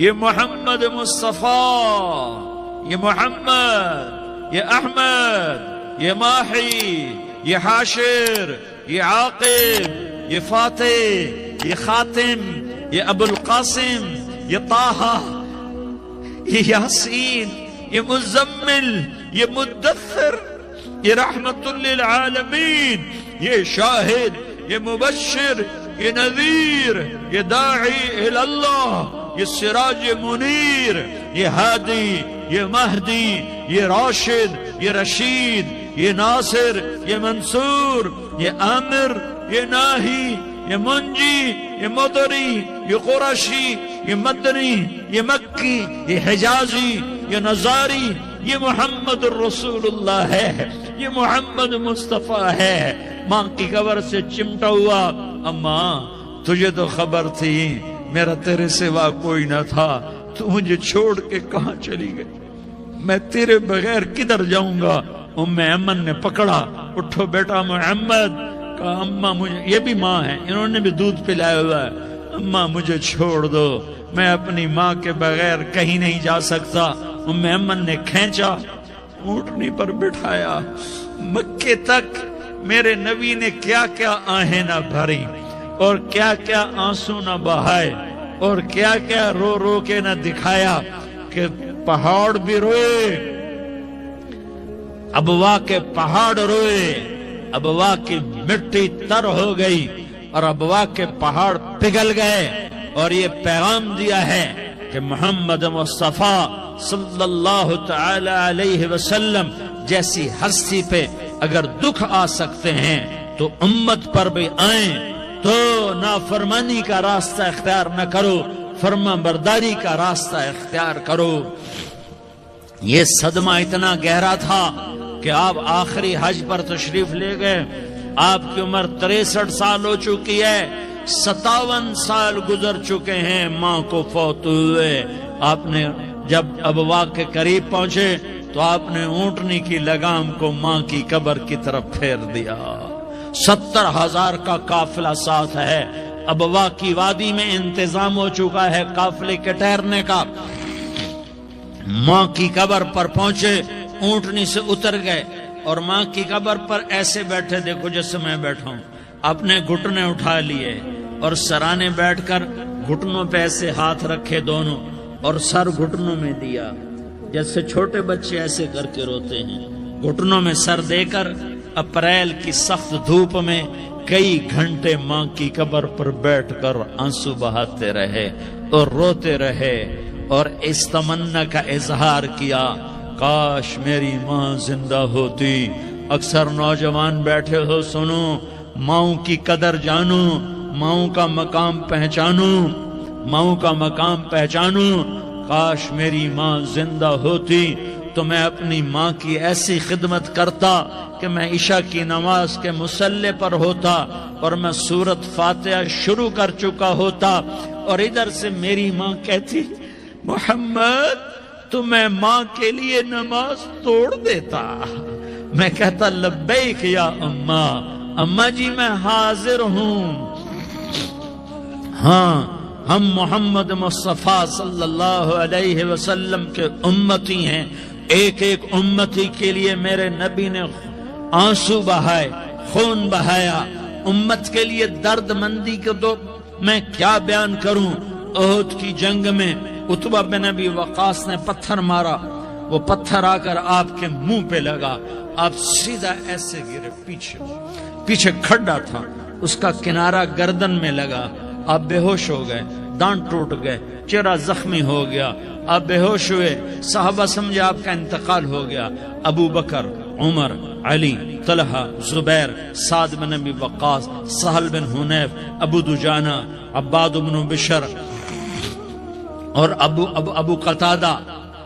یہ محمد مصطفیٰ، یہ محمد، یہ احمد، یہ ماحی، یہ حاشر، یہ عاقب، یہ فاتح، یہ خاتم، یہ ابو القاسم، یہ طه، یہ یاسین، یہ مزمل، یہ مدثر، یہ رحمت للعالمین، یہ شاہد، یہ مبشر، یہ نذیر، یہ داعی اللہ، یہ سراج منیر، یہ ہادی، یہ مہدی، یہ راشد، یہ رشید، یہ ناصر، یہ منصور، یہ عامر، یہ ناہی، یہ منجی، یہ مدری، یہ قرشی، یہ مدنی، یہ مکی، یہ حجازی، یہ نظاری، یہ محمد الرسول اللہ ہے، یہ محمد مصطفیٰ ہے۔ ماں کی قبر سے چمٹا ہوا، اماں تجھے تو خبر تھی میرا تیرے سوا کوئی نہ تھا، تو مجھے چھوڑ کے کہاں چلی گئی، میں تیرے بغیر کدھر جاؤں گا؟ ام ایمن نے پکڑا، اٹھو بیٹا محمد، کہا اماں مجھے، یہ بھی ماں ہے، انہوں نے بھی دودھ پلایا ہوا ہے، اماں مجھے چھوڑ دو، میں اپنی ماں کے بغیر کہیں نہیں جا سکتا۔ ام ایمن نے کھینچا، اونٹنی پر بٹھایا، مکے تک میرے نبی نے کیا کیا آہیں نہ بھری، اور کیا کیا آنسو نہ بہائے، اور کیا کیا رو رو کے نہ دکھایا کہ پہاڑ بھی روئے، ابوا کے پہاڑ روئے، ابوا کی مٹی تر ہو گئی اور ابوا کے پہاڑ پگھل گئے، اور یہ پیغام دیا ہے کہ محمد مصطفیٰ صلی اللہ تعالی علیہ وسلم جیسی ہستی پہ اگر دکھ آ سکتے ہیں تو امت پر بھی آئیں، تو نافرمانی کا راستہ اختیار نہ کرو، فرما برداری کا راستہ اختیار کرو۔ یہ صدمہ اتنا گہرا تھا کہ آپ آخری حج پر تشریف لے گئے، آپ کی عمر 63 سال ہو چکی ہے، 57 سال گزر چکے ہیں ماں کو فوت ہوئے۔ آپ نے جب ابوا کے قریب پہنچے تو آپ نے اونٹنی کی لگام کو ماں کی قبر کی طرف پھیر دیا۔ 70,000 کا قافلہ ساتھ ہے، ابوا کی وادی میں انتظام ہو چکا ہے قافلے کے ٹھہرنے کا۔ ماں کی قبر پر پہنچے، اونٹنی سے اتر گئے اور ماں کی قبر پر ایسے بیٹھے، دیکھو جیسے میں بیٹھا ہوں، اپنے گھٹنے اٹھا لیے اور سرانے بیٹھ کر گھٹنوں پہ ایسے ہاتھ رکھے دونوں اور سر گھٹنوں میں دیا، جیسے چھوٹے بچے ایسے کر کے روتے ہیں، گھٹنوں میں سر دے کر اپریل کی سخت دھوپ میں کئی گھنٹے ماں کی قبر پر بیٹھ کر آنسو بہاتے رہے اور روتے رہے اور اس تمنا کا اظہار کیا، کاش میری ماں زندہ ہوتی۔ اکثر نوجوان بیٹھے ہو، سنو، ماؤں کی قدر جانو، ماؤں کا مقام پہچانو، ماؤں کا مقام پہچانو۔ کاش میری ماں زندہ ہوتی تو میں اپنی ماں کی ایسی خدمت کرتا کہ میں عشاء کی نماز کے مصلی پر ہوتا اور میں سورت فاتحہ شروع کر چکا ہوتا، اور ادھر سے میری ماں کہتی محمد تو میں ماں کے لیے نماز توڑ دیتا، میں کہتا لبیک یا اماں، اماں جی میں حاضر ہوں۔ ہاں، ہم محمد مصطفیٰ صلی اللہ علیہ وسلم کے امتی ہیں، ایک ایک امتی کے لیے میرے نبی نے آنسو بہائے، خون بہایا، امت کے لیے درد مندی کو تو میں کیا بیان کروں۔ احد کی جنگ میں عتبہ بن ابی وقاص نے پتھر مارا، وہ پتھر آ کر آپ کے منہ پہ لگا، آپ سیدھا ایسے گرے، پیچھے کھڈا تھا، اس کا کنارہ گردن میں لگا، آپ بے ہوش ہو گئے، دانت ٹوٹ گئے، چہرہ زخمی ہو گیا، آپ بے ہوش ہوئے، صحابہ سمجھے آپ کا انتقال ہو گیا۔ ابو بکر، عمر، علی، طلحہ، زبیر، سعد بن ابی وقاص، سہل بن حنیف، ابو دجانہ، عباد بن بشر اور ابو قتادہ،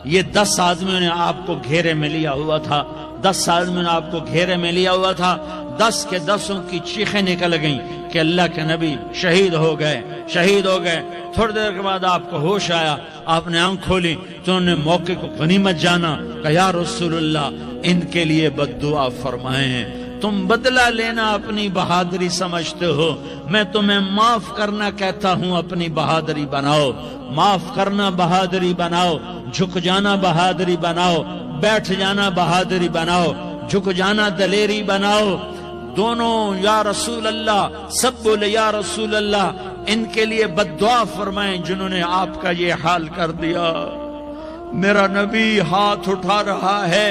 یہ 10 آدمیوں نے آپ کو گھیرے میں لیا ہوا تھا، 10 آدمیوں نے آپ کو گھیرے میں لیا ہوا تھا۔ 10 کے 10 کی چیخیں نکل گئیں کہ اللہ کے نبی شہید ہو گئے، شہید ہو گئے۔ تھوڑی دیر کے بعد آپ کو ہوش آیا، آپ نے آنکھ کھولی تو انہوں نے موقع کو غنیمت جانا کہ یا رسول اللہ ان کے لیے بد دعا فرمائے ہیں۔ تو تم بدلہ لینا اپنی بہادری سمجھتے ہو، میں تمہیں معاف کرنا کہتا ہوں اپنی بہادری بناؤ۔ معاف کرنا بہادری بناؤ، جھک جانا بہادری بناؤ، بیٹھ جانا بہادری بناؤ، جھک جانا دلیری بناؤ۔ دونوں یا رسول اللہ، سب بولے یا رسول اللہ۔ ان کے لیے بد دعا فرمائیں جنہوں نے آپ کا یہ حال کر دیا۔ میرا نبی ہاتھ اٹھا رہا ہے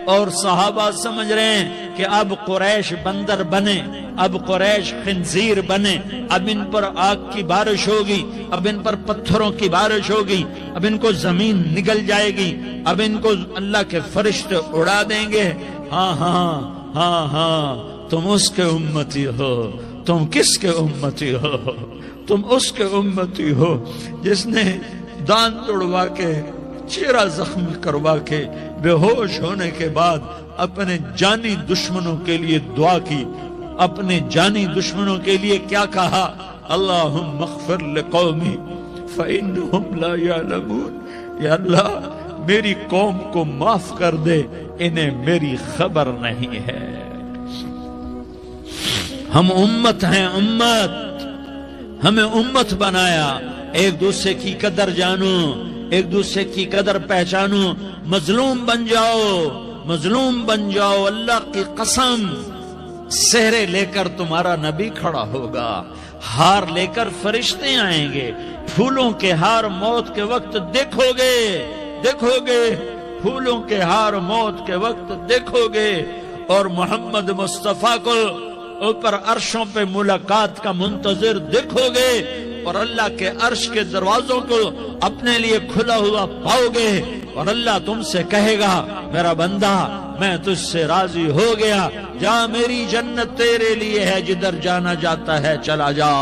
اور صحابہ سمجھ رہے ہیں کہ اب قریش بندر بنے، اب قریش خنزیر بنے، اب ان پر آگ کی بارش ہوگی، اب ان پر پتھروں کی بارش ہوگی، اب ان کو زمین نگل جائے گی، اب ان کو اللہ کے فرشتے اڑا دیں گے۔ ہاں ہاں ہاں ہاں، تم اس کے امتی ہو۔ تم کس کے امتی ہو؟ تم اس کے امتی ہو جس نے دان توڑوا کے، چہرہ زخمی کروا کے، بے ہوش ہونے کے بعد اپنے جانی دشمنوں کے لیے دعا کی۔ اپنے جانی دشمنوں کے لیے کیا کہا؟ اللہم اغفر لقومی فإنہم لا یعلمون۔ یا اللہ میری قوم کو معاف کر دے، انہیں میری خبر نہیں ہے۔ ہم امت ہیں، امت، ہمیں امت بنایا۔ ایک دوسرے کی قدر جانو، ایک دوسرے کی قدر پہچانو، مظلوم بن جاؤ، مظلوم بن جاؤ۔ اللہ کی قسم، سہرے لے کر تمہارا نبی کھڑا ہوگا، ہار لے کر فرشتے آئیں گے، پھولوں کے ہار موت کے وقت دیکھو گے، دیکھو گے، پھولوں کے ہار موت کے وقت دیکھو گے، اور محمد مصطفیٰ کو اوپر عرشوں پہ ملاقات کا منتظر دیکھو گے، اور اللہ کے عرش کے دروازوں کو اپنے لیے کھلا ہوا پاؤ گے، اور اللہ تم سے کہے گا میرا بندہ میں تجھ سے راضی ہو گیا، جا میری جنت تیرے لیے ہے، جدھر جانا جاتا ہے چلا جا۔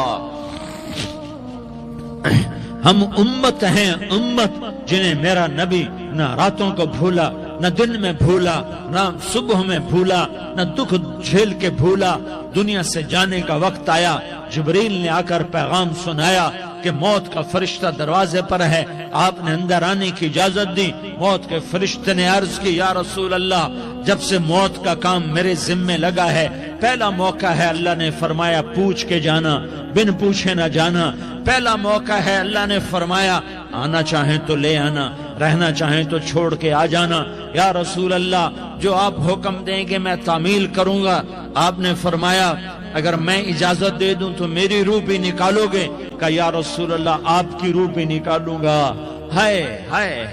ہم امت ہیں، امت جنہیں میرا نبی نہ راتوں کو بھولا، نہ دن میں بھولا، نہ صبح میں بھولا، نہ دکھ جھیل کے بھولا۔ دنیا سے جانے کا وقت آیا، جبریل نے آ کر پیغام سنایا کہ موت کا فرشتہ دروازے پر ہے، آپ نے اندر آنے کی اجازت دی۔ موت کے فرشتے نے عرض کی یا رسول اللہ، جب سے موت کا کام میرے ذمے لگا ہے، پہلا موقع ہے، اللہ نے فرمایا پوچھ کے جانا، بن پوچھے نہ جانا۔ پہلا موقع ہے، اللہ نے فرمایا آنا چاہیں تو لے آنا، رہنا چاہیں تو چھوڑ کے آ جانا۔ یا رسول اللہ جو آپ حکم دیں گے میں تعمیل کروں گا۔ آپ نے فرمایا اگر میں اجازت دے دوں تو میری روح بھی نکالو گے؟ کہا یا رسول اللہ آپ کی روح بھی نکالوں گا۔ ہائے ہائے،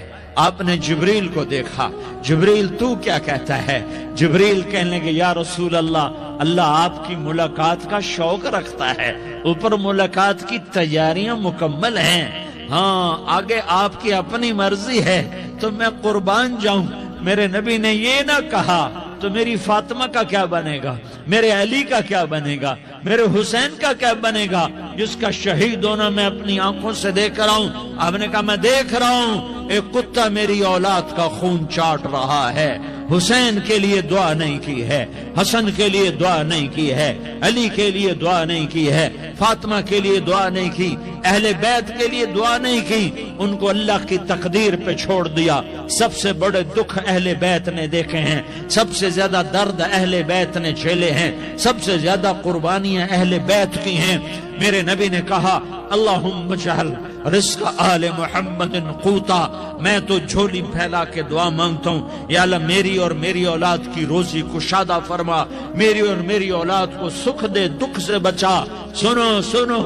آپ نے جبریل کو دیکھا، جبریل تو کیا کہتا ہے؟ جبریل کہنے لگے یا رسول اللہ، اللہ آپ کی ملاقات کا شوق رکھتا ہے، اوپر ملاقات کی تیاریاں مکمل ہیں، ہاں آگے آپ کی اپنی مرضی ہے تو میں قربان جاؤں۔ میرے نبی نے یہ نہ کہا تو میری فاطمہ کا کیا بنے گا، میرے علی کا کیا بنے گا، میرے حسین کا کیا بنے گا، جس کا شہید ہونا میں اپنی آنکھوں سے دیکھ رہا ہوں۔ آپ نے کہا میں دیکھ رہا ہوں ایک کتا میری اولاد کا خون چاٹ رہا ہے۔ حسین کے لیے دعا نہیں کی ہے، حسن کے لیے دعا نہیں کی ہے، علی کے لیے دعا نہیں کی ہے، فاطمہ کے لیے دعا نہیں کی، اہل بیت کے لیے دعا نہیں کی، ان کو اللہ کی تقدیر پہ چھوڑ دیا۔ سب سے بڑے دکھ اہل بیت نے دیکھے ہیں، سب سے زیادہ درد اہل بیت نے جھیلے ہیں، سب سے زیادہ قربانیاں اہل بیت کی ہیں۔ میرے نبی نے کہا اللہم اجعل رزق آل محمد قوتا، میں تو جھولی پھیلا کے دعا مانگتا ہوں یا اللہ میری اور میری اولاد کی روزی کشادہ فرما، میری اور میری اولاد کو سکھ دے، دکھ سے بچا۔ سنو سنو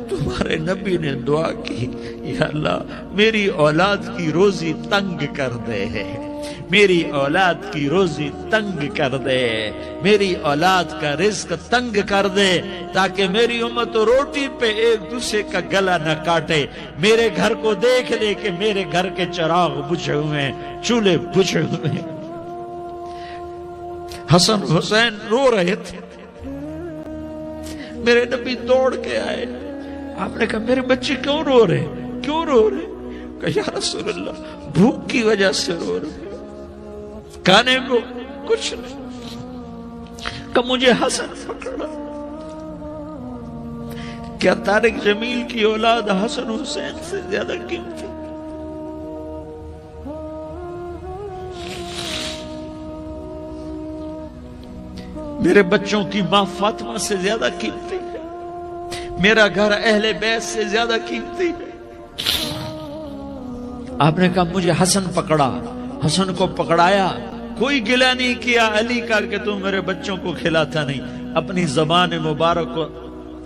تمہارے نبی نے دعا کی یا اللہ میری اولاد کی روزی تنگ کر دے، میری اولاد کی روزی تنگ کر دے، میری اولاد کا رزق تنگ کر دے، تاکہ میری امت روٹی پہ ایک دوسرے کا گلا نہ کاٹے، میرے گھر کو دیکھ لے کہ میرے گھر کے چراغ بجھے ہوئے ہیں، چولہے بجھے ہوئے ہیں۔ حسن حسین رو رہے تھے، میرے نبی دوڑ کے آئے، آپ نے کہا میرے بچے کیوں رو رہے، کیوں رو رہے؟ کہا یا رسول اللہ بھوک کی وجہ سے رو رہے، کھانے کو کچھ نہیں، کہ مجھے حسن پکڑا۔ کیا طارق جمیل کی اولاد حسن حسین سے زیادہ قیمتی؟ میرے بچوں کی ماں فاطمہ سے زیادہ قیمتی ہے، میرا گھر اہل بیت سے زیادہ قیمتی ہے۔ آپ نے کہا مجھے حسن پکڑا، حسن کو پکڑایا، کوئی گلہ نہیں کیا علی کا کہ تم میرے بچوں کو کھلاتا نہیں، اپنی زبان مبارک کو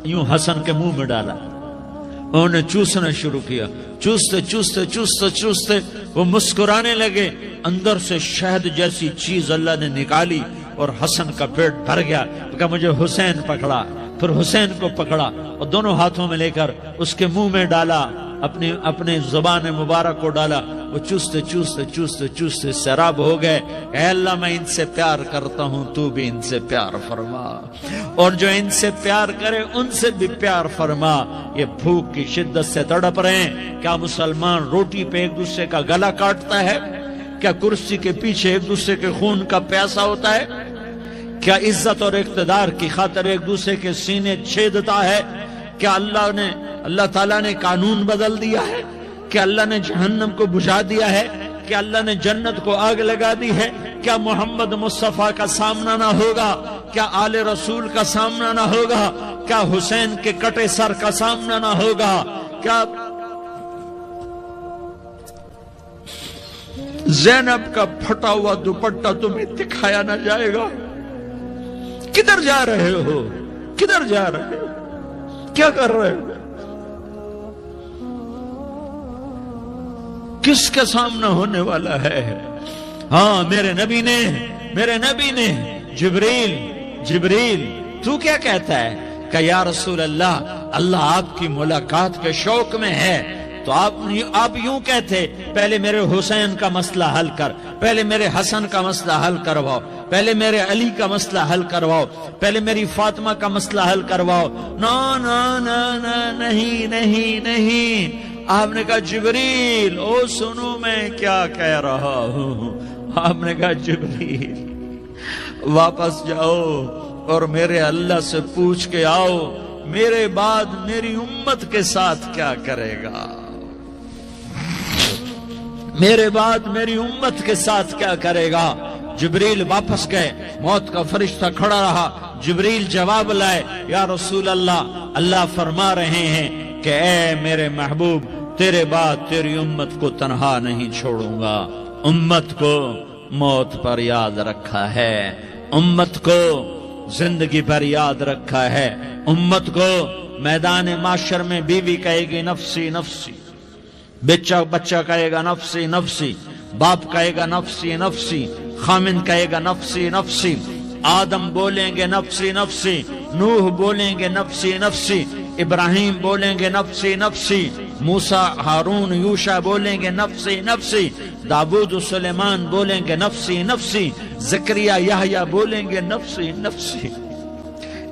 یوں حسن کے منہ میں ڈالا، انہوں نے چوسنا شروع کیا، چوستے چوستے چوستے چوستے وہ مسکرانے لگے، اندر سے شہد جیسی چیز اللہ نے نکالی اور حسن کا پیٹ بھر گیا۔ کہا مجھے حسین پکڑا، پھر حسین کو پکڑا اور دونوں ہاتھوں میں لے کر اس کے منہ میں ڈالا، اپنے زبان مبارک کو ڈالا، وہ چوستے چوستے چوستے چوستے سیراب ہو گئے۔ اے اللہ میں ان سے پیار کرتا ہوں، تو بھی ان سے پیار فرما، اور جو ان سے پیار کرے ان سے بھی پیار فرما۔ یہ بھوک کی شدت سے تڑپ رہے ہیں، کیا مسلمان روٹی پہ ایک دوسرے کا گلا کاٹتا ہے؟ کیا کرسی کے پیچھے ایک دوسرے کے خون کا پیاسا ہوتا ہے؟ کیا عزت اور اقتدار کی خاطر ایک دوسرے کے سینے چھیدتا ہے؟ کیا اللہ تعالیٰ نے قانون بدل دیا ہے؟ کیا اللہ نے جہنم کو بجھا دیا ہے؟ کیا اللہ نے جنت کو آگ لگا دی ہے؟ کیا محمد مصطفیٰ کا سامنا نہ ہوگا؟ کیا آل رسول کا سامنا نہ ہوگا؟ کیا حسین کے کٹے سر کا سامنا نہ ہوگا؟ کیا زینب کا پھٹا ہوا دوپٹہ تمہیں دکھایا نہ جائے گا؟ کدھر جا رہے ہو؟ کدھر جا رہے ہو؟ کیا کر رہے ہو؟ کس کا سامنا ہونے والا ہے؟ ہاں میرے نبی نے جبریل تو کیا کہتا ہے کہ یا رسول اللہ آپ کی ملاقات کے شوق میں ہے، تو آپ یوں کہتے پہلے میرے حسین کا مسئلہ حل کر، پہلے میرے حسن کا مسئلہ حل کرواؤ، پہلے میرے علی کا مسئلہ حل کرواؤ، پہلے میری فاطمہ کا مسئلہ حل کرواؤ۔ نا نا نا نا نہیں نہیں نہیں، آپ نے کہا جبریل او سنو میں کیا کہہ رہا ہوں۔ آپ نے کہا جبریل واپس جاؤ اور میرے اللہ سے پوچھ کے آؤ میرے بعد میری امت کے ساتھ کیا کرے گا، میرے بعد میری امت کے ساتھ کیا کرے گا۔ جبریل واپس گئے، موت کا فرشتہ کھڑا رہا، جبریل جواب لائے، یا رسول اللہ فرما رہے ہیں کہ اے میرے محبوب تیرے بعد تیری امت کو تنہا نہیں چھوڑوں گا، امت کو موت پر یاد رکھا ہے، امت کو زندگی پر یاد رکھا ہے، امت کو میدان معاشر میں بیوی کہے گی نفسی نفسی، بچہ کہے گا نفسی نفسی، باپ کہے گا نفسی نفسی، خامن کہے گا نفسی نفسی، آدم بولیں گے نفسی نفسی، نوح بولیں گے نفسی نفسی، ابراہیم بولیں گے نفسی نفسی، موسیٰ ہارون یوشع بولیں گے نفسی نفسی، داؤد و سلیمان بولیں گے نفسی نفسی، زکریا یحییٰ بولیں گے نفسی نفسی،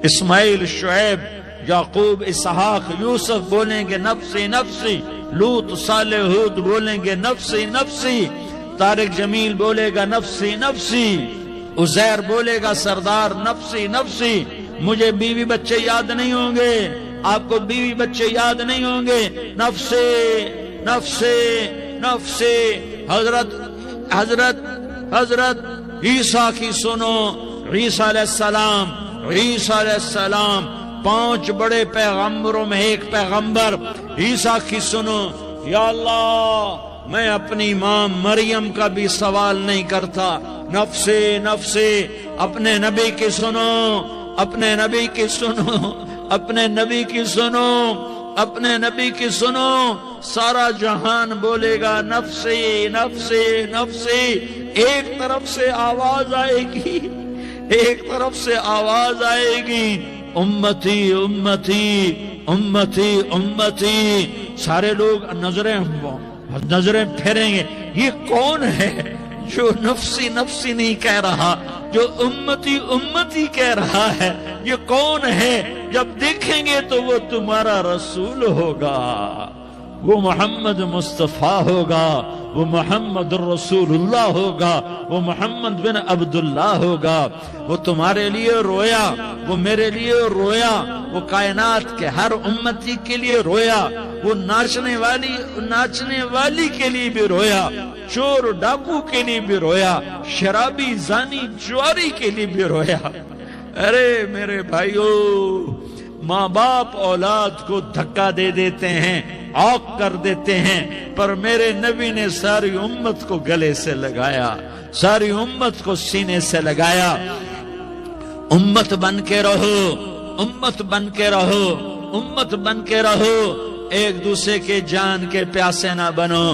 اسماعیل شعیب یعقوب اسحاق یوسف بولیں گے نفسی نفسی، لوط صالح ہود بولیں گے نفسی نفسی، طارق جمیل بولے گا نفسی نفسی، عزیر بولے گا سردار نفسی نفسی، مجھے بیوی بچے یاد نہیں ہوں گے، آپ کو بیوی بچے یاد نہیں ہوں گے، نفسی نفسی نفسی۔ حضرت عیسیٰ کی سنو، عیسیٰ علیہ السلام 5 بڑے پیغمبروں میں ایک پیغمبر عیسیٰ کی سنو، یا اللہ میں اپنی ماں مریم کا بھی سوال نہیں کرتا، نفسی نفسی۔ اپنے نبی کی سنو، اپنے نبی کی سنو، اپنے نبی کی سنو، اپنے نبی کی سنو، سارا جہان بولے گا نفسی نفسی نفسی۔ ایک طرف سے آواز آئے گی، ایک طرف سے آواز آئے گی، امتی امتی امتی امتی۔ سارے لوگ نظریں پھیریں گے، یہ کون ہے جو نفسی نفسی نہیں کہہ رہا، جو امتی امتی کہہ رہا ہے؟ یہ کون ہے؟ جب دیکھیں گے تو وہ تمہارا رسول ہوگا، وہ محمد مصطفیٰ ہوگا، وہ محمد الرسول اللہ ہوگا، وہ محمد بن عبداللہ ہوگا۔ وہ تمہارے لیے رویا، وہ میرے لیے رویا، وہ کائنات کے ہر امتی کے لیے رویا، وہ ناچنے والی کے لیے بھی رویا، چور ڈاکو کے لیے بھی رویا، شرابی زانی جواری کے لیے بھی رویا، ارے میرے بھائیو، ماں باپ اولاد کو دھکا دے دیتے ہیں، عوق کر دیتے ہیں، پر میرے نبی نے ساری امت کو گلے سے لگایا، ساری امت کو سینے سے لگایا۔ امت بن کے رہو، امت بن کے رہو، امت بن کے رہو، ایک دوسرے کے جان کے پیاسے نہ بنو،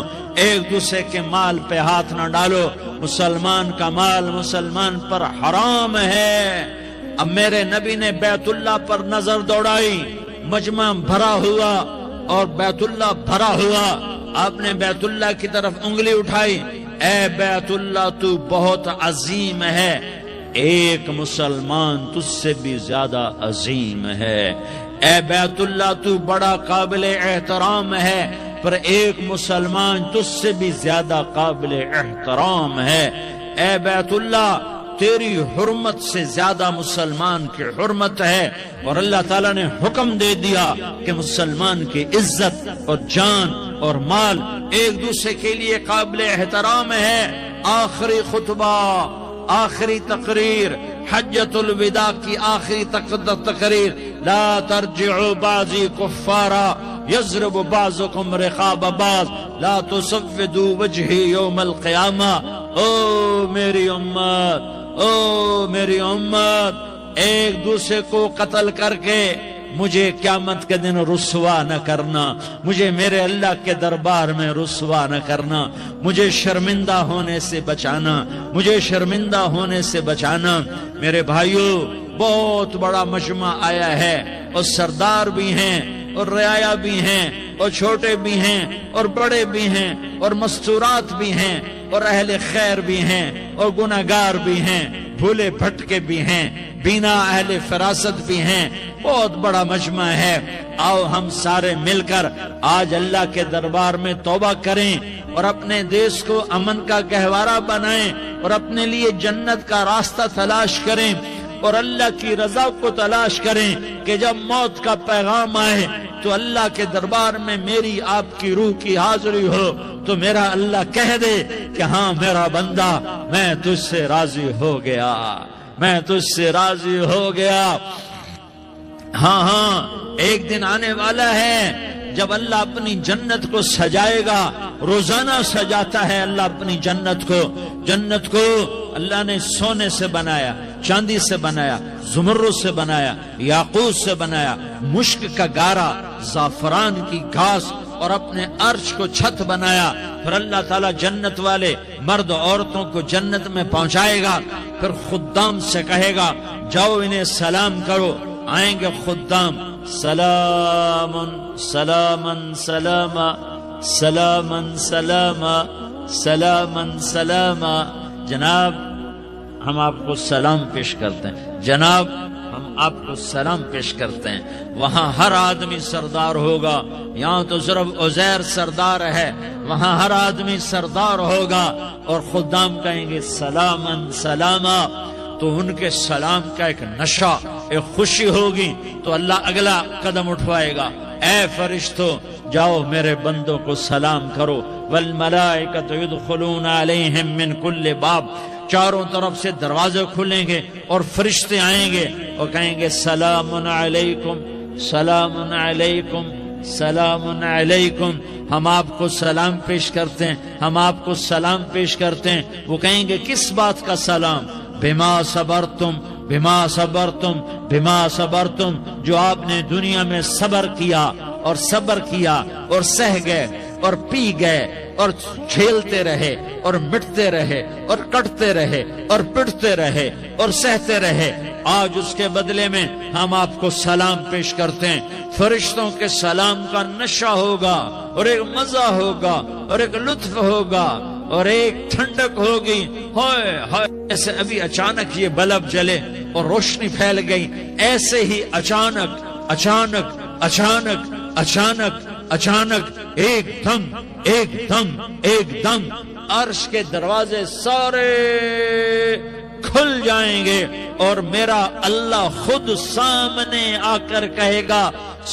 ایک دوسرے کے مال پہ ہاتھ نہ ڈالو۔ مسلمان کا مال مسلمان پر حرام ہے۔ اب میرے نبی نے بیت اللہ پر نظر دوڑائی، مجمع بھرا ہوا اور بیت اللہ بھرا ہوا، آپ نے بیت اللہ کی طرف انگلی اٹھائی، اے بیت اللہ تو بہت عظیم ہے، ایک مسلمان تجھ سے بھی زیادہ عظیم ہے، اے بیت اللہ تو بڑا قابل احترام ہے، پر ایک مسلمان تجھ سے بھی زیادہ قابل احترام ہے، اے بیت اللہ تیری حرمت سے زیادہ مسلمان کی حرمت ہے۔ اور اللہ تعالیٰ نے حکم دے دیا کہ مسلمان کی عزت اور جان اور مال ایک دوسرے کے لیے قابل احترام ہے۔ آخری خطبہ، آخری تقریر، حجۃ الوداع کی آخری تقریر، لا ترجعوا بعضی کفارا یضرب بعضکم رقاب بعض لا تسودوا وجہی یوم القیامہ۔ او میری امت، او میری امت، ایک دوسرے کو قتل کر کے مجھے قیامت کے دن رسوا نہ کرنا، مجھے میرے اللہ کے دربار میں رسوا نہ کرنا، مجھے شرمندہ ہونے سے بچانا، مجھے شرمندہ ہونے سے بچانا۔ میرے بھائیو، بہت بڑا مجمع آیا ہے، اور سردار بھی ہیں اور رعایا بھی ہیں اور چھوٹے بھی ہیں اور بڑے بھی ہیں اور مستورات بھی ہیں اور اہل خیر بھی ہیں اور گناہگار بھی ہیں، بھولے بھٹکے بھی ہیں، بینا اہل فراست بھی ہیں، بہت بڑا مجمع ہے۔ آؤ ہم سارے مل کر آج اللہ کے دربار میں توبہ کریں اور اپنے دیش کو امن کا گہوارہ بنائیں اور اپنے لیے جنت کا راستہ تلاش کریں اور اللہ کی رضا کو تلاش کریں کہ جب موت کا پیغام آئے تو اللہ کے دربار میں میری آپ کی روح کی حاضری ہو تو میرا اللہ کہہ دے کہ ہاں میرا بندہ، میں تجھ سے راضی ہو گیا، میں تجھ سے راضی ہو گیا۔ ہاں ہاں، ایک دن آنے والا ہے جب اللہ اپنی جنت کو سجائے گا، روزانہ سجاتا ہے اللہ اپنی جنت کو۔ جنت کو اللہ نے سونے سے بنایا، چاندی سے بنایا، زمرد سے بنایا، یاقوت سے بنایا، مشک کا گارا، زعفران کی گھاس اور اپنے عرش کو چھت بنایا۔ پھر اللہ تعالیٰ جنت والے مرد عورتوں کو جنت میں پہنچائے گا، پھر خدام سے کہے گا جاؤ انہیں سلام کرو۔ آئیں گے خدام، سلام سلام سلاما سلام سلاما سلام سلاما، جناب ہم آپ کو سلام پیش کرتے ہیں، جناب ہم آپ کو سلام پیش کرتے ہیں۔ وہاں ہر آدمی سردار ہوگا، یہاں تو صرف عزیر سردار ہے، وہاں ہر آدمی سردار ہوگا اور خدام کہیں گے سلام سلاما، تو ان کے سلام کا ایک نشہ، ایک خوشی ہوگی، تو اللہ اگلا قدم اٹھوائے گا، اے فرشتوں جاؤ میرے بندوں کو سلام کرو، والملائکۃ یدخلون علیہم من کل باب، چاروں طرف سے دروازے کھلیں گے اور فرشتے آئیں گے اور کہیں گے سلام علیکم سلام علیکم سلام علیکم، ہم آپ کو سلام پیش کرتے ہیں، ہم آپ کو سلام پیش کرتے ہیں۔ وہ کہیں گے کس بات کا سلام؟ بما صبرتم بما صبرتم بما صبرتم، جو آپ نے دنیا میں صبر کیا اور صبر کیا اور سہ گئے اور پی گئے اور جھیلتے رہے اور مٹتے رہے اور کٹتے رہے اور پٹتے رہے اور سہتے رہے، آج اس کے بدلے میں ہم آپ کو سلام پیش کرتے ہیں۔ فرشتوں کے سلام کا نشہ ہوگا اور ایک مزہ ہوگا اور ایک لطف ہوگا اور ایک ٹھنڈک ہوگی۔ ہائے ہائے، ایسے ابھی اچانک یہ بلب جلے اور روشنی پھیل گئی، ایسے ہی اچانک اچانک اچانک اچانک اچانک ایک دم ایک دم ایک دم عرش کے دروازے سارے کھل جائیں گے اور میرا اللہ خود سامنے آ کر کہے گا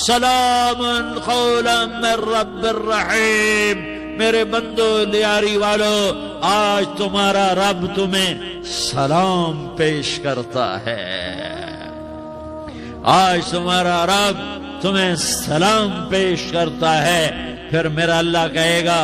سلام قولا من رب الرحیم، میرے بندو لیاری والو، آج تمہارا رب تمہیں سلام پیش کرتا ہے۔ آج تمہارا رب تمہیں سلام پیش کرتا ہے، پھر میرا اللہ کہے گا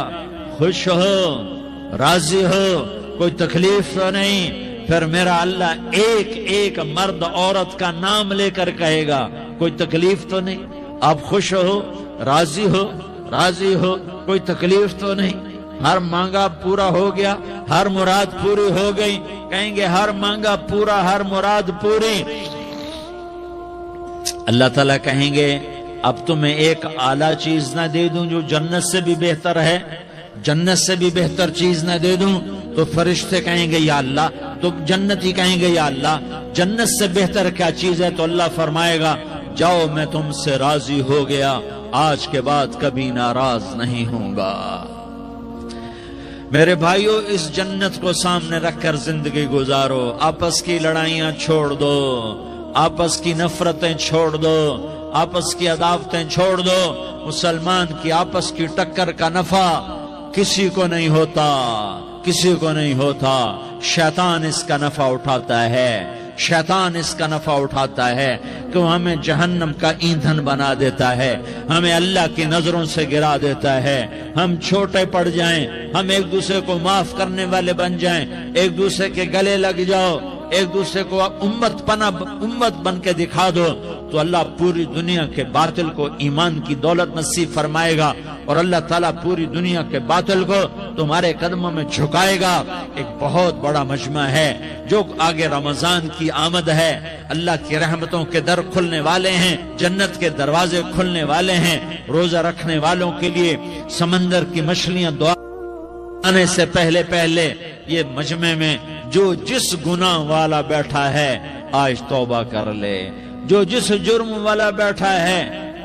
خوش ہو، راضی ہو، کوئی تکلیف تو نہیں؟ پھر میرا اللہ ایک ایک مرد عورت کا نام لے کر کہے گا کوئی تکلیف تو نہیں؟ آپ خوش ہو، راضی ہو، راضی ہو، کوئی تکلیف تو نہیں؟ ہر مانگا پورا ہو گیا، ہر مراد پوری ہو گئی؟ کہیں گے ہر مانگا پورا، ہر مراد پوری۔ اللہ تعالیٰ کہیں گے اب تمہیں ایک اعلیٰ چیز نہ دے دوں جو جنت سے بھی بہتر ہے؟ جنت سے بھی بہتر چیز نہ دے دوں؟ تو فرشتے کہیں گے یا اللہ، تو جنتی کہیں گے یا اللہ جنت سے بہتر کیا چیز ہے؟ تو اللہ فرمائے گا جاؤ میں تم سے راضی ہو گیا، آج کے بعد کبھی ناراض نہیں ہوں گا۔ میرے بھائیو، اس جنت کو سامنے رکھ کر زندگی گزارو، آپس کی لڑائیاں چھوڑ دو، آپس کی نفرتیں چھوڑ دو، آپس کی عداوتیں چھوڑ دو۔ مسلمان کی آپس کی ٹکر کا نفع کسی کو نہیں ہوتا، کسی کو نہیں ہوتا۔ شیطان اس کا نفع اٹھاتا ہے، شیطان اس کا نفع اٹھاتا ہے کہ وہ ہمیں جہنم کا ایندھن بنا دیتا ہے، ہمیں اللہ کی نظروں سے گرا دیتا ہے، ہم چھوٹے پڑ جائیں، ہم ایک دوسرے کو معاف کرنے والے بن جائیں، ایک دوسرے کے گلے لگ جاؤ، ایک دوسرے کو امت بن کے دکھا دو، تو اللہ پوری دنیا کے باطل کو ایمان کی دولت نصیب فرمائے گا، اور اللہ تعالیٰ پوری دنیا کے باطل کو تمہارے قدموں میں جھکائے گا۔ ایک بہت بڑا مجمع ہے، جو آگے رمضان کی آمد ہے، اللہ کی رحمتوں کے در کھلنے والے ہیں، جنت کے دروازے کھلنے والے ہیں۔ روزہ رکھنے والوں کے لیے سمندر کی مچھلیاں دعا آنے سے پہلے یہ مجمع میں جو جس گناہ والا بیٹھا ہے آج توبہ کر لے، جو جس جرم والا بیٹھا ہے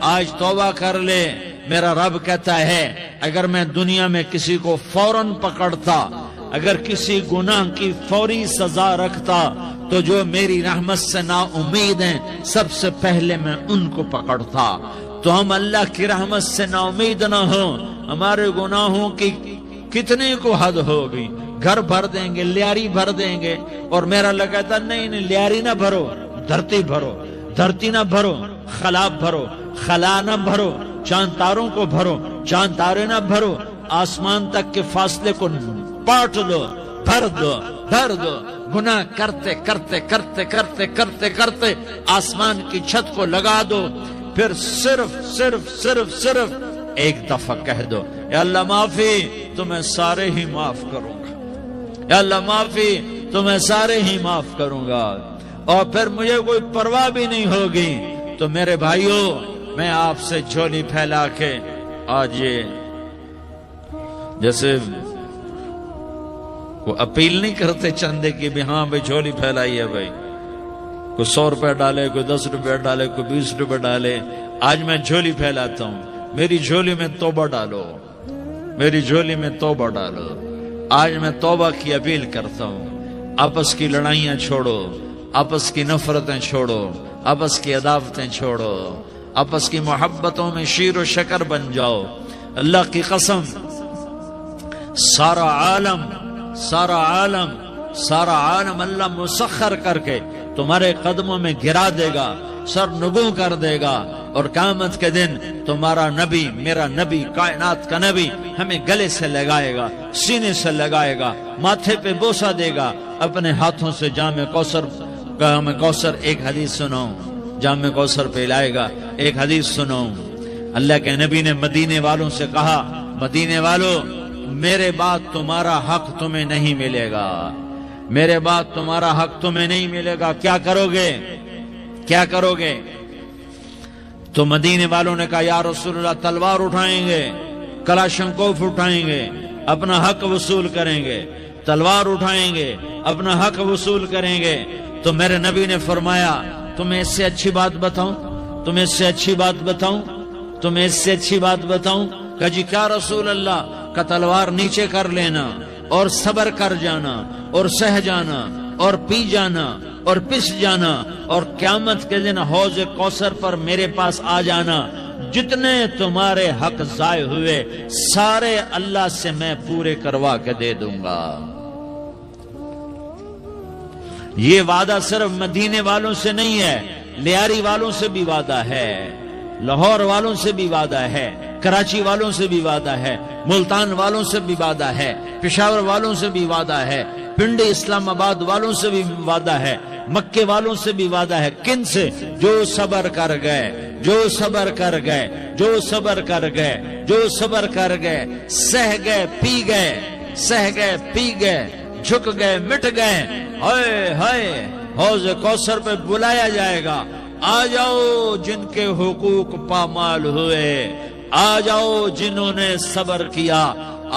آج توبہ کر لے۔ میرا رب کہتا ہے اگر میں دنیا میں کسی کو فوراً پکڑتا، اگر کسی گناہ کی فوری سزا رکھتا، تو جو میری رحمت سے نا امید ہیں سب سے پہلے میں ان کو پکڑتا۔ تو ہم اللہ کی رحمت سے نا امید نہ ہوں، ہمارے گناہوں کی کتنے کو حد ہوگی، گھر بھر دیں گے، لیاری بھر دیں گے، اور میرا اللہ کہتا نہیں لیاری نہ بھرو، دھرتی بھرو، دھرتی نہ بھرو، خلا بھرو، خلا نہ بھرو، چاند تاروں کو بھرو، چاند تارے نہ بھرو، آسمان تک کے فاصلے کو پاٹ دو، بھر دو، بھر دو۔ گناہ کرتے کرتے کرتے کرتے کرتے کرتے آسمان کی چھت کو لگا دو، پھر صرف صرف صرف صرف ایک دفعہ کہہ دو یا اللہ معافی، تو میں سارے ہی معاف کروں گا، یا اللہ معافی، تو میں سارے ہی معاف کروں گا، اور پھر مجھے کوئی پرواہ بھی نہیں ہوگی۔ تو میرے بھائیو، میں آپ سے جھولی پھیلا کے آج یہ جیسے وہ اپیل نہیں کرتے چندے کی بھی ہاں بھائی جھولی پھیلائی ہے، بھائی کوئی 100 روپے ڈالے، کوئی 10 روپے ڈالے، کوئی 20 روپے ڈالے، آج میں جھولی پھیلاتا ہوں، میری جھولی میں توبہ ڈالو، میری جھولی میں توبہ ڈالو۔ آج میں توبہ کی اپیل کرتا ہوں، آپس کی لڑائیاں چھوڑو، آپس کی نفرتیں چھوڑو، آپس کی عداوتیں چھوڑو، آپس کی محبتوں میں شیر و شکر بن جاؤ۔ اللہ کی قسم، سارا عالم سارا عالم سارا عالم اللہ مسخر کر کے تمہارے قدموں میں گرا دے گا، سر نگوں کر دے گا، اور قیامت کے دن تمہارا نبی، میرا نبی، کائنات کا نبی ہمیں گلے سے لگائے گا، سینے سے لگائے گا، ماتھے پہ بوسہ دے گا، اپنے ہاتھوں سے جام کوثر ایک حدیث سناؤں، جام کوثر پہ لائے گا، ایک حدیث سناؤں۔ اللہ کے نبی نے مدینے والوں سے کہا، مدینے والوں میرے بعد تمہارا حق تمہیں نہیں ملے گا، میرے بعد تمہارا حق تمہیں نہیں ملے گا، کیا کرو گے؟ کیا کرو گے؟ تو مدینے والوں نے کہا یا رسول اللہ تلوار اٹھائیں گے، کلاشنکوف اٹھائیں گے، اپنا حق وصول کریں گے، تلوار اٹھائیں گے، اپنا حق وصول کریں گے۔ تو میرے نبی نے فرمایا تمہیں اس سے اچھی بات بتاؤں، تمہیں اس سے اچھی بات بتاؤں، تمہیں اس سے اچھی بات بتاؤں؟ کہا جی کیا رسول اللہ؟ کا تلوار نیچے کر لینا اور صبر کر جانا اور سہ جانا اور پی جانا اور پس جانا، اور قیامت کے دن حوض کوثر پر میرے پاس آ جانا، جتنے تمہارے حق ضائع ہوئے سارے اللہ سے میں پورے کروا کے دے دوں گا۔ یہ وعدہ صرف مدینے والوں سے نہیں ہے، لیاری والوں سے بھی وعدہ ہے، لاہور والوں سے بھی وعدہ ہے، کراچی والوں سے بھی وعدہ ہے، ملتان والوں سے بھی وعدہ ہے، پشاور والوں سے بھی وعدہ ہے، پنڈی اسلام آباد والوں سے بھی وعدہ ہے، مکے والوں سے بھی وعدہ ہے۔ کن سے؟ جو صبر کر گئے، جو صبر کر گئے، جو صبر کر گئے، جو صبر کر گئے، سہ گئے پی گئے، سہ گئے پی گئے، جھک گئے مٹ گئے، ہائے ہائے حوض کوثر پہ بلایا جائے گا، آ جاؤ جن کے حقوق پامال ہوئے، آ جاؤ جنہوں نے صبر کیا،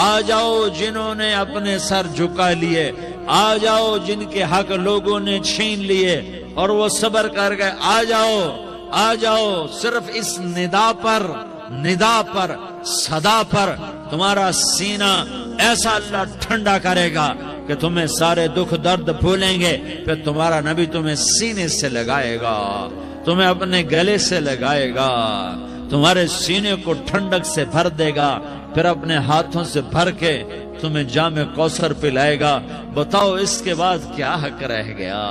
آ جاؤ جنہوں نے اپنے سر جھکا لیے، آ جاؤ جن کے حق لوگوں نے چھین لیے اور وہ صبر کر گئے، آ جاؤ آ جاؤ۔ صرف اس ندا پر صدا پر تمہارا سینہ ایسا اللہ ٹھنڈا کرے گا کہ تمہیں سارے دکھ درد بھولیں گے، پھر تمہارا نبی تمہیں سینے سے لگائے گا، تمہیں اپنے گلے سے لگائے گا، تمہارے سینے کو ٹھنڈک سے بھر دے گا، پھر اپنے ہاتھوں سے بھر کے تمہیں جام کوثر پلائے گا۔ بتاؤ اس کے بعد کیا حق رہ گیا؟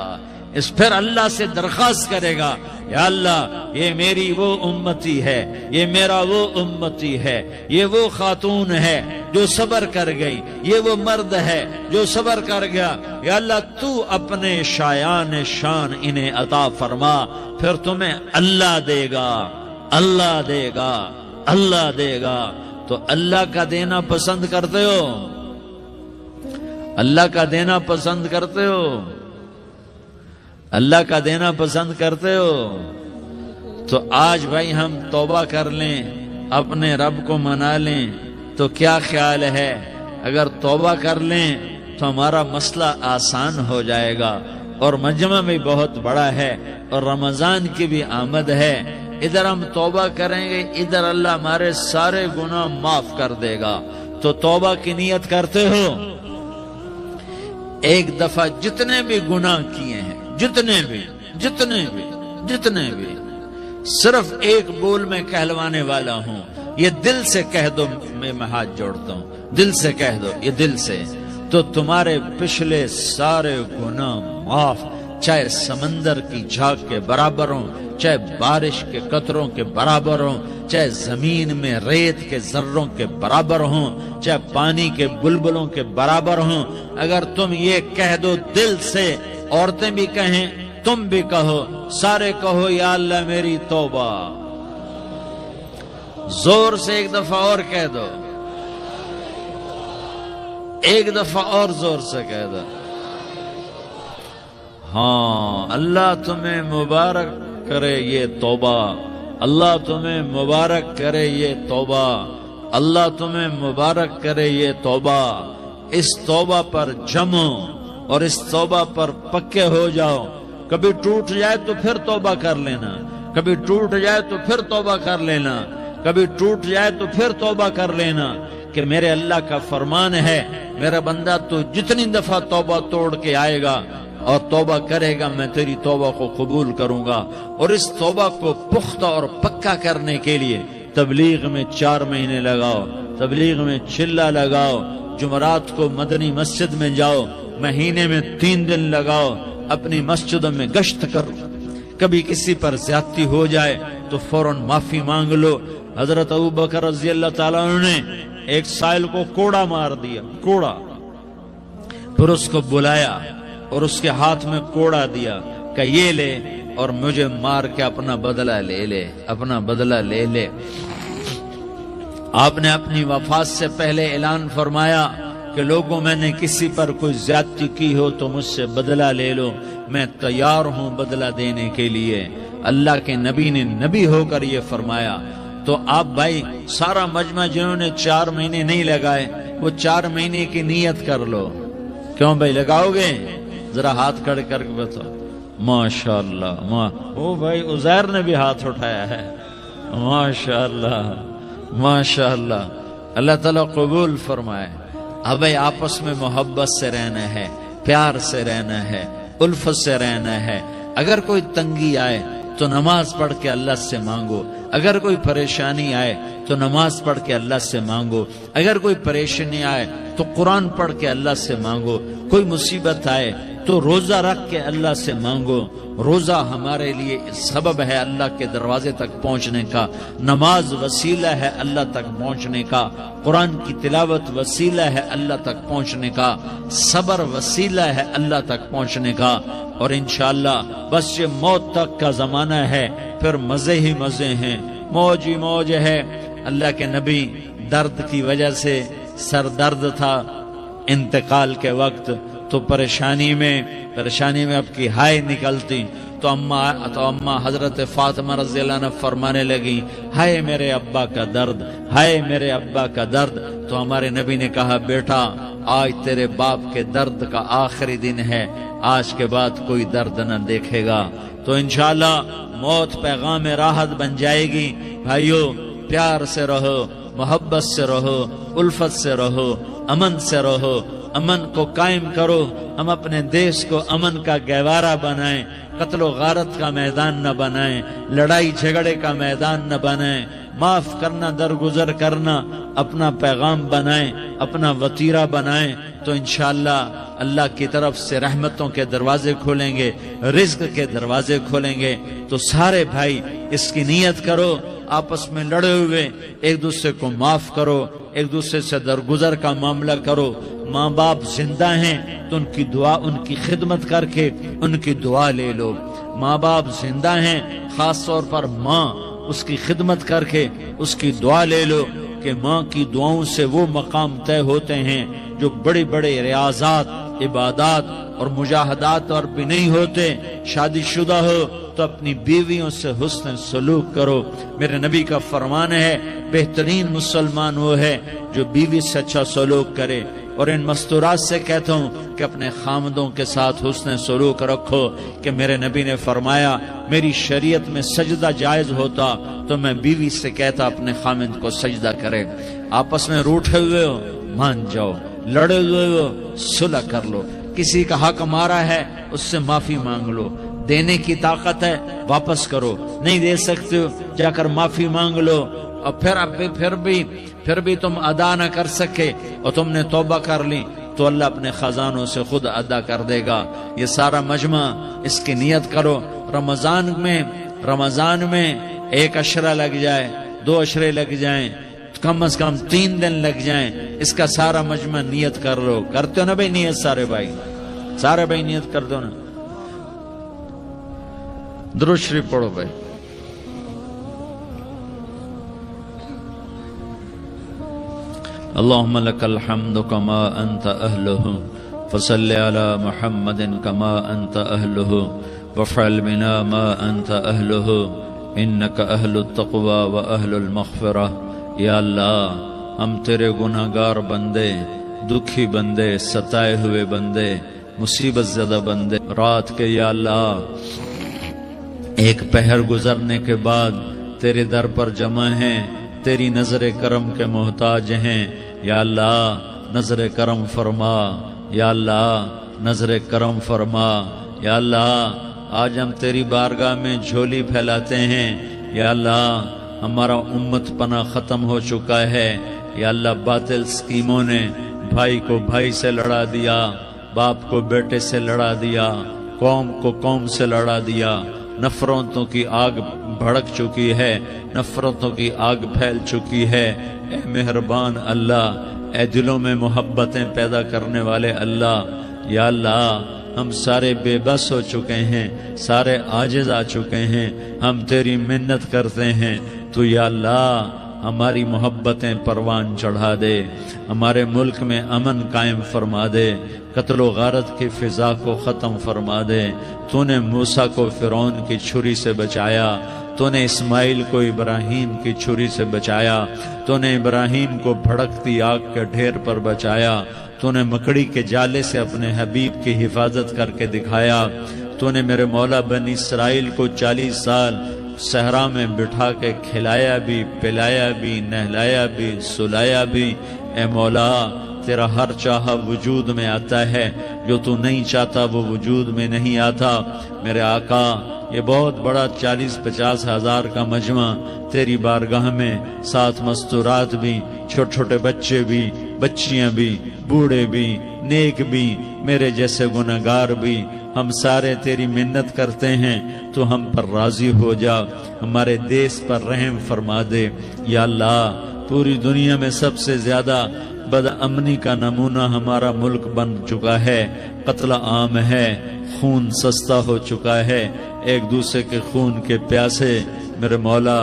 اس پھر اللہ سے درخواست کرے گا، یا اللہ یہ میری وہ امتی ہے، یہ میرا وہ امتی ہے، یہ وہ خاتون ہے جو صبر کر گئی، یہ وہ مرد ہے جو صبر کر گیا، یا اللہ تو اپنے شایان شان انہیں عطا فرما، پھر تمہیں اللہ دے گا، اللہ دے گا، اللہ دے گا۔ تو اللہ کا دینا پسند کرتے ہو؟ اللہ کا دینا پسند کرتے ہو؟ اللہ کا دینا پسند کرتے ہو؟ تو آج بھائی ہم توبہ کر لیں، اپنے رب کو منا لیں، تو کیا خیال ہے اگر توبہ کر لیں تو ہمارا مسئلہ آسان ہو جائے گا، اور مجمع بھی بہت بڑا ہے اور رمضان کی بھی آمد ہے، ادھر ہم توبہ کریں گے، ادھر اللہ ہمارے سارے گناہ معاف کر دے گا۔ تو توبہ کی نیت کرتے ہو؟ ایک دفعہ جتنے بھی گناہ کیے ہیں، جتنے بھی صرف ایک بول میں کہلوانے والا ہوں، یہ دل سے کہہ دو، میں ہاتھ جوڑتا ہوں، دل سے کہہ دو، یہ دل سے، تو تمہارے پچھلے سارے گناہ معاف، چاہے سمندر کی جھاگ کے برابر ہوں، چاہے بارش کے قطروں کے برابر ہوں، چاہے زمین میں ریت کے ذروں کے برابر ہوں، چاہے پانی کے بلبلوں کے برابر ہوں۔ اگر تم یہ کہہ دو دل سے، عورتیں بھی کہیں، تم بھی کہو، سارے کہو، یا اللہ میری توبہ، زور سے ایک دفعہ اور کہہ دو، ایک دفعہ اور زور سے کہہ دو۔ ہاں، اللہ تمہیں مبارک کرے یہ توبہ، اللہ تمہیں مبارک کرے یہ توبہ، اللہ تمہیں مبارک کرے یہ توبہ۔ اس توبہ پر جمو اور اس توبہ پر پکے ہو جاؤ۔ کبھی ٹوٹ جائے تو پھر توبہ کر لینا، کبھی ٹوٹ جائے تو پھر توبہ کر لینا، کبھی ٹوٹ جائے تو پھر توبہ کر لینا، کہ میرے اللہ کا فرمان ہے، میرا بندہ تو جتنی دفعہ توبہ توڑ کے آئے گا اور توبہ کرے گا، میں تیری توبہ کو قبول کروں گا۔ اور اس توبہ کو پختہ اور پکا کرنے کے لیے تبلیغ میں 4 مہینے لگاؤ، تبلیغ میں چلہ لگاؤ، جمعرات کو مدنی مسجد میں جاؤ، مہینے میں 3 دن لگاؤ، اپنی مسجدوں میں گشت کرو، کبھی کسی پر زیادتی ہو جائے تو فوراً معافی مانگ لو۔ حضرت ابوبکر رضی اللہ تعالیٰ عنہ نے ایک سائل کو کوڑا مار دیا، کوڑا، پھر اس کو بلایا اور اس کے ہاتھ میں کوڑا دیا کہ یہ لے اور مجھے مار کے اپنا بدلہ لے لے، اپنا بدلہ لے لے۔ آپ نے اپنی وفات سے پہلے اعلان فرمایا کہ لوگوں، میں نے کسی پر کوئی زیادتی کی ہو تو مجھ سے بدلہ لے لو، میں تیار ہوں بدلہ دینے کے لیے۔ اللہ کے نبی نے نبی ہو کر یہ فرمایا۔ تو آپ بھائی سارا مجمع جنہوں نے 4 مہینے نہیں لگائے، وہ 4 مہینے کی نیت کر لو۔ کیوں بھائی لگاؤ گے؟ ذرا ہاتھ کھڑے کر کے بتاؤ۔ ماشاءاللہ، او بھائی عزیر نے بھی ہاتھ اٹھایا ہے، ماشاءاللہ ماشاءاللہ، اللہ تعالیٰ قبول فرمائے۔ اب آپس میں محبت سے رہنا ہے، پیار سے رہنا ہے، الفت سے رہنا ہے۔ اگر کوئی تنگی آئے تو نماز پڑھ کے اللہ سے مانگو، اگر کوئی پریشانی آئے تو نماز پڑھ کے اللہ سے مانگو، اگر کوئی پریشانی آئے تو قرآن پڑھ کے اللہ سے مانگو، کوئی مصیبت آئے تو روزہ رکھ کے اللہ سے مانگو. روزہ ہمارے لیے سبب ہے اللہ کے دروازے تک پہنچنے کا. نماز وسیلہ ہے اللہ تک پہنچنے کا. قرآن کی تلاوت وسیلہ ہے اللہ تک پہنچنے کا. صبر وسیلہ ہے اللہ تک پہنچنے کا. اور انشاءاللہ بس یہ موت تک کا زمانہ ہے، پھر مزے ہی مزے ہیں، موج ہی موج ہے. اللہ کے نبی درد کی وجہ سے سر درد تھا انتقال کے وقت، تو پریشانی میں اب کی ہائے نکلتی تو اما حضرت فاطمہ رضی اللہ عنہ فرمانے لگی، ہائے میرے ابا کا درد، ہائے میرے ابا کا درد. تو ہمارے نبی نے کہا، بیٹا آج تیرے باپ کے درد کا آخری دن ہے، آج کے بعد کوئی درد نہ دیکھے گا. تو انشاءاللہ موت پیغام راحت بن جائے گی. بھائیو پیار سے رہو، محبت سے رہو، الفت سے رہو، امن سے رہو، امن کو قائم کرو. ہم اپنے دیش کو امن کا گہوارہ بنائیں، قتل و غارت کا میدان نہ بنائیں، لڑائی جھگڑے کا میدان نہ بنائیں. معاف کرنا، درگزر کرنا اپنا پیغام بنائیں، اپنا وتیرہ بنائیں. تو انشاءاللہ اللہ کی طرف سے رحمتوں کے دروازے کھولیں گے، رزق کے دروازے کھولیں گے. تو سارے بھائی اس کی نیت کرو، آپس میں لڑے ہوئے ایک دوسرے کو معاف کرو، ایک دوسرے سے درگزر کا معاملہ کرو. ماں باپ زندہ ہیں تو ان کی دعا، ان کی خدمت کر کے ان کی دعا لے لو. ماں باپ زندہ ہیں، خاص طور پر ماں، اس کی خدمت کر کے اس کی دعا لے لو کہ ماں کی دعاؤں سے وہ مقام طے ہوتے ہیں جو بڑے بڑے ریاضات، عبادات اور مجاہدات اور بھی نہیں ہوتے. شادی شدہ ہو تو اپنی بیویوں سے حسن سلوک کرو. میرے نبی کا فرمان ہے، بہترین مسلمان وہ ہے جو بیوی سے اچھا سلوک کرے. اور ان مستورات سے کہتا ہوں کہ اپنے خامدوں کے ساتھ حسن سلوک رکھو. کہ میرے نبی نے فرمایا، میری شریعت میں سجدہ جائز ہوتا تو میں بیوی سے کہتا اپنے خامد کو سجدہ کرے. آپس میں روٹھے ہوئے ہو مان جاؤ، لڑے ہوئے ہو صلح کر لو. کسی کا حق مارا ہے اس سے معافی مانگ لو. دینے کی طاقت ہے واپس کرو، نہیں دے سکتے ہو جا کر معافی مانگ لو. اور پھر بھی تم ادا نہ کر سکے اور تم نے توبہ کر لی تو اللہ اپنے خزانوں سے خود ادا کر دے گا. یہ سارا مجمع اس کی نیت کرو. رمضان میں ایک عشرہ لگ جائے، 2 عشرے لگ جائیں، کم از کم 3 دن لگ جائیں، اس کا سارا مجمع نیت کر لو. کرتے ہو نا بھائی نیت؟ سارے بھائی نیت کر دو نا. درود شریف پڑھو بھائی. اللهم لك الحمد كما أنت أهله فصل على محمد كما أنت أهله وافعل بنا ما أنت أهله إنك أهل التقوى وأهل المغفرة. یا اللہ ہم تیرے گناہگار بندے، دکھی بندے، ستائے ہوئے بندے، مصیبت زدہ بندے، رات کے یا اللہ ایک پہر گزرنے کے بعد تیرے در پر جمع ہیں، تیری نظر کرم کے محتاج ہیں. یا اللہ نظر کرم فرما، یا اللہ نظر کرم فرما. یا اللہ آج ہم تیری بارگاہ میں جھولی پھیلاتے ہیں. یا اللہ ہمارا امت پناہ ختم ہو چکا ہے. یا اللہ باطل سکیموں نے بھائی کو بھائی سے لڑا دیا، باپ کو بیٹے سے لڑا دیا، قوم کو قوم سے لڑا دیا. نفرتوں کی آگ بھڑک چکی ہے، نفرتوں کی آگ پھیل چکی ہے. اے مہربان اللہ، اے دلوں میں محبتیں پیدا کرنے والے اللہ. یا اللہ ہم سارے بے بس ہو چکے ہیں، سارے عاجز آ چکے ہیں، ہم تیری منت کرتے ہیں. تو یا اللہ ہماری محبتیں پروان چڑھا دے، ہمارے ملک میں امن قائم فرما دے، قتل و غارت کی فضا کو ختم فرما دے. تو نے موسیٰ کو فرعون کی چھری سے بچایا، تو نے اسماعیل کو ابراہیم کی چھری سے بچایا، تو نے ابراہیم کو بھڑکتی آگ کے ڈھیر پر بچایا، تو نے مکڑی کے جالے سے اپنے حبیب کی حفاظت کر کے دکھایا. تو نے میرے مولا بنی اسرائیل کو 40 سال صحرا میں بٹھا کے کھلایا بھی، پلایا بھی، نہلایا بھی، سلایا بھی. اے مولا تیرا ہر چاہا وجود میں آتا ہے، جو تو نہیں چاہتا وہ وجود میں نہیں آتا. میرے آقا یہ بہت بڑا 40-50 ہزار کا مجمع تیری بارگاہ میں، 7 مستورات بھی، چھوٹے چھوٹے بچے بھی، بچیاں بھی، بوڑھے بھی، نیک بھی، میرے جیسے گناہگار بھی، ہم سارے تیری منت کرتے ہیں تو ہم پر راضی ہو جا، ہمارے دیس پر رحم فرما دے۔ یا اللہ پوری دنیا میں سب سے زیادہ بد امنی کا نمونہ ہمارا ملک بن چکا ہے، قتل عام ہے، خون سستا ہو چکا ہے، ایک دوسرے کے خون کے پیاسے میرے مولا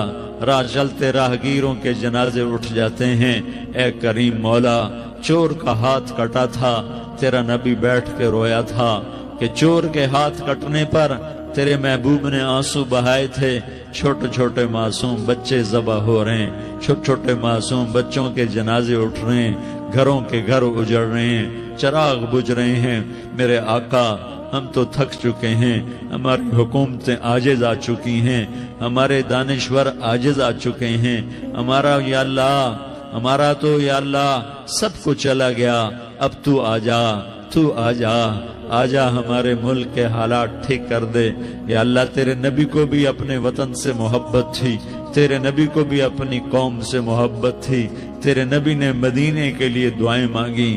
راہ چلتے راہگیروں کے جنازے اٹھ جاتے ہیں۔ اے کریم مولا، چور کا ہاتھ کٹا تھا، تیرا نبی بیٹھ کے رویا تھا کہ چور کے ہاتھ کٹنے پر تیرے محبوب نے آنسو بہائے تھے، چھوٹے چھوٹے معصوم بچے ذبح ہو رہے ہیں، چھوٹے چھوٹے معصوم بچوں کے جنازے اٹھ رہے ہیں، گھروں کے گھر اجڑ رہے ہیں، چراغ بجھ رہے ہیں۔ میرے آقا ہم تو تھک چکے ہیں، ہماری حکومتیں عاجز آ چکی ہیں، ہمارے دانشور عاجز آ چکے ہیں، ہمارا یا اللہ ہمارا تو یا اللہ سب کچھ چلا گیا، اب تو آ جا، تو آ جا، آ جا ہمارے ملک کے حالات ٹھیک کر دے۔ یا اللہ تیرے نبی کو بھی اپنے وطن سے محبت تھی، تیرے نبی کو بھی اپنی قوم سے محبت تھی، تیرے نبی نے مدینے کے لیے دعائیں مانگی،